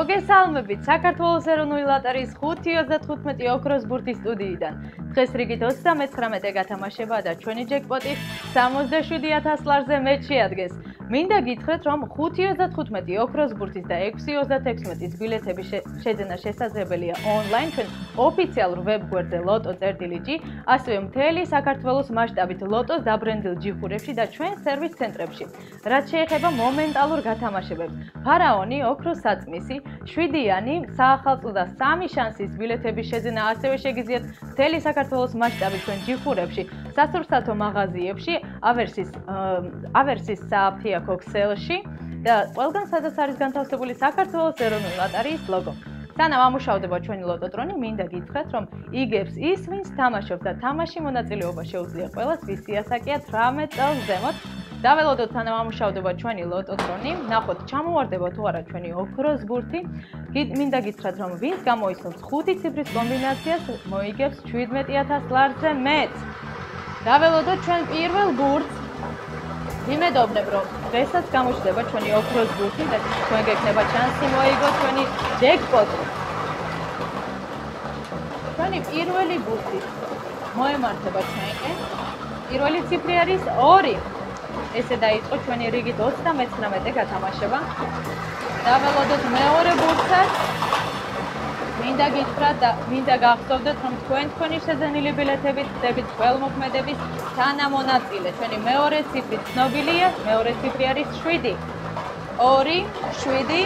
მოგესალმებით საქართველოს ეროვნული ლოტარიის 5.35 ოქროს ბურთის სტუდიიდან. დღეს რიგით 39 გათამაშება და ჩვენი ჯეკპოტი 67,000 ლარზე მეჩი ადგეს. მინდა გითხრათ, რომ 5.35 ოქროს ბურთის და 6.36 ბილეთების შეძენა შესაძლებელია ონლაინ ჩვენ ოფიციალურ ვებგვერდზე loto.gr, ასევე მთელი საქართველოს მასშტაბით ლოტოს დაბრენდილ ჯიხურებში და ჩვენ სერვის ცენტრებში. რაც შეეხება მომენტალურ გათამაშებებს, ფარაონი, ოქროს საწმისი, 7-იანი, საახალწლო და 3 შანსის ბილეთების შეძენა ასევე შეგიძლიათ მთელი საქართველოს მასშტაბით ჩვენ ჯიხურებში, სასურსათო მაღაზიებში, ავერსის საფთიაქო ქსელში და ყველგან სადაც არის განთავსებული საქართველოს ეროვნული ლოტარიის ლოგო. სანამ ამუშავდება ჩვენი ლოტოტრონი, მინდა გითხრათ, რომ იგებს ის, ვინც თამაშობს და თამაში მონაწილეობა შეუძლია ყველას, ვის იასაკია 18 წელს ზემოთ. დაველოდოთ სანამ ამუშავდება ჩვენი ლოტოტრონი, ნახოთ ჩამოვარდება თუ არა ჩვენი ოქროს ბურთი. მინდა გითხრათ, რომ ვინც გამოიცნობს 5 ციფრის კომბინაციას, მოიგებს 17,000 ლარზე მეტ. დაველოდოთ ჩვენ პირველ ბურთს. ვიმედოვნებ, რომ დღესაც გამოჩნდება ჩვენი ოქროს ბურთი და თქვენ გექნება შანსი მოიგოთ ჩვენი ჯეკპოტი. ჩვენი პირველი ბურთი მოემართება ჩვენკენ. პირველი ციფრი არის 2. ესე დაიწყო ჩვენი რიგით 39 გათამაშება. დაველოდოთ მეორე ბურთსაც. მინდა გითხრათ და მინდა გახსოვდეთ, რომ თქვენი შეძენილი ბილეთებით ხდებით ყველმოქმედების თანამონაწილე. ჩვენი მეორე ციფრი ცნობილია, მეორე ციფრი არის 7. 2, 7.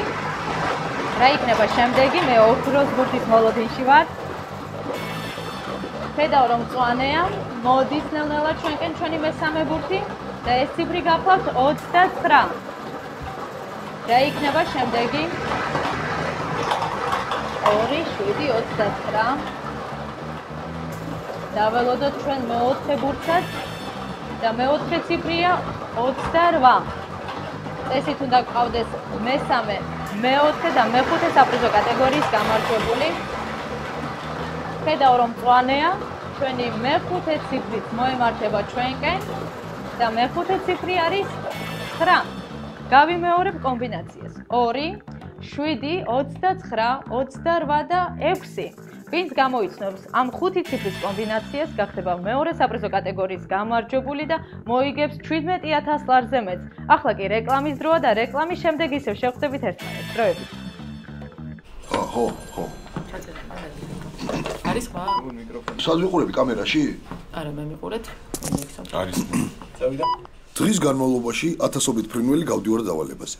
რა იქნება შემდეგი? მე ოქროს ბურთის მოლოდინში ვარ. ხედავ, რომ მწვანეა, მოდის ნელ-ნელა ჩვენკენ ჩვენი მესამე ბურთი და ეს ციფრი გახლავთ 29. რა იქნება შემდეგი? 2, 7, 29. დაველოდოთ ჩვენ მეოთხე ბურთსაც და მეოთხე ციფრია 28. წესით უნდა გყავდეს მესამე, მეოთხე და მეხუთე საპრიზო კატეგორიის გამარჯვებული. ხედავ, რომ მწვანეა, ჩვენი მეხუთე ციფრით მოემართება ჩვენკენ და მეხუთე ციფრი არის 9. გავიმეორებ კომბინაციას. 2, 7, 29, 28 და 6. ვინც გამოიცნობს ამ 5 ციფრის კომბინაციას, გახდება მეორე საპრიზო კატეგორიის გამარჯვებული და მოიგებს 17,000 ლარზე მეტ. ახლა კი რეკლამის დროა და რეკლამის შემდეგ ისევ შევხვდებით ერთმანეთს. დროებით. ხო. არის ხმა? სად ვიყურები კამერაში? არა, მე მიყურეთ. არის. წავიდა. დღის განმავლობაში ათასობით ფრინველი გავდივართ დავალებაზე.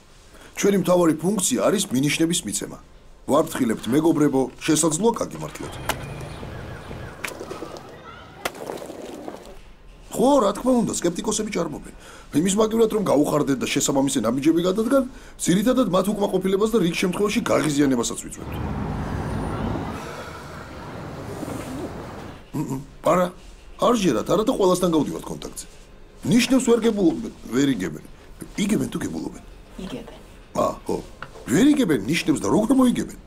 ჩვენი მთავარი ფუნქცია არის მინიშნების მიცემა. ვაფრთხილებთ მეგობრებო, შესაძლოა გაგიმართლოთ. ხო, რა თქმა უნდა, სკეპტიკოსები ჭარბობენ. იმის მაგივრად რომ გაუხარდეთ და შესაბამისი ნაბიჯები გადადგან, ძირითადად მათ უკმაყოფილებას და რიგ შემთხვევაში გაღიზიანებასაც ვიწვევთ. არა, არ ჟერათ, არა და ყველასთან გავდივართ კონტაქტზე. ნიშნებს ვერ იგებენ. იგებენ თუ გებულობენ? იგებენ. ხო. ვერ იგებენ ნიშნებს და როგორ მოიგებენ?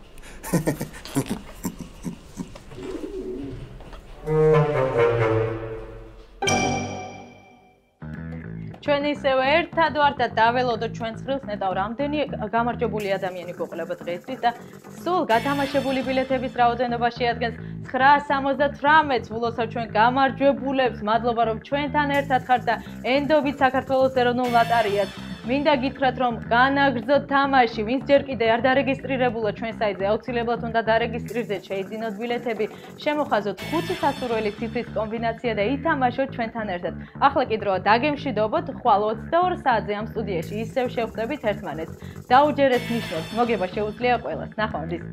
ჩვენ ისევ ერთად ვართ და დაველოდოთ ჩვენ ცხრილს, ნეტავ რამდენი გამარჯვებული ადამიანი გვეყოლება დღეისთვის და სულ გათამაშებული ბილეთების რაოდენობა შეადგენს 978. ვულოცავ ჩვენ გამარჯვებულებს, მადლობა რომ ჩვენთან ერთად ხართ და ენდობით საქართველოს ეროვნულ ლოტარიას. მინდა გითხრათ, რომ განაგრძოთ თამაში, ვინც ჯერ კიდე არ დარეგისტრირებულა ჩვენ საიტზე, აუცილებლად უნდა დარეგისტრირდეთ, შეიძინოთ ბილეთები, შემოხაზოთ 5 სასურველი ციფრის კომბინაცია და ითამაშოთ ჩვენთან ერთად. ახლა კი დროა დაგემშვიდობოთ, ხვალ 22 საათზე ამ სტუდიაში ისევ შევხვდებით ერთმანეთს. დაუჯერეთ ნიშნებს, მოგება შეუძლია ყველას. ნახვამდის.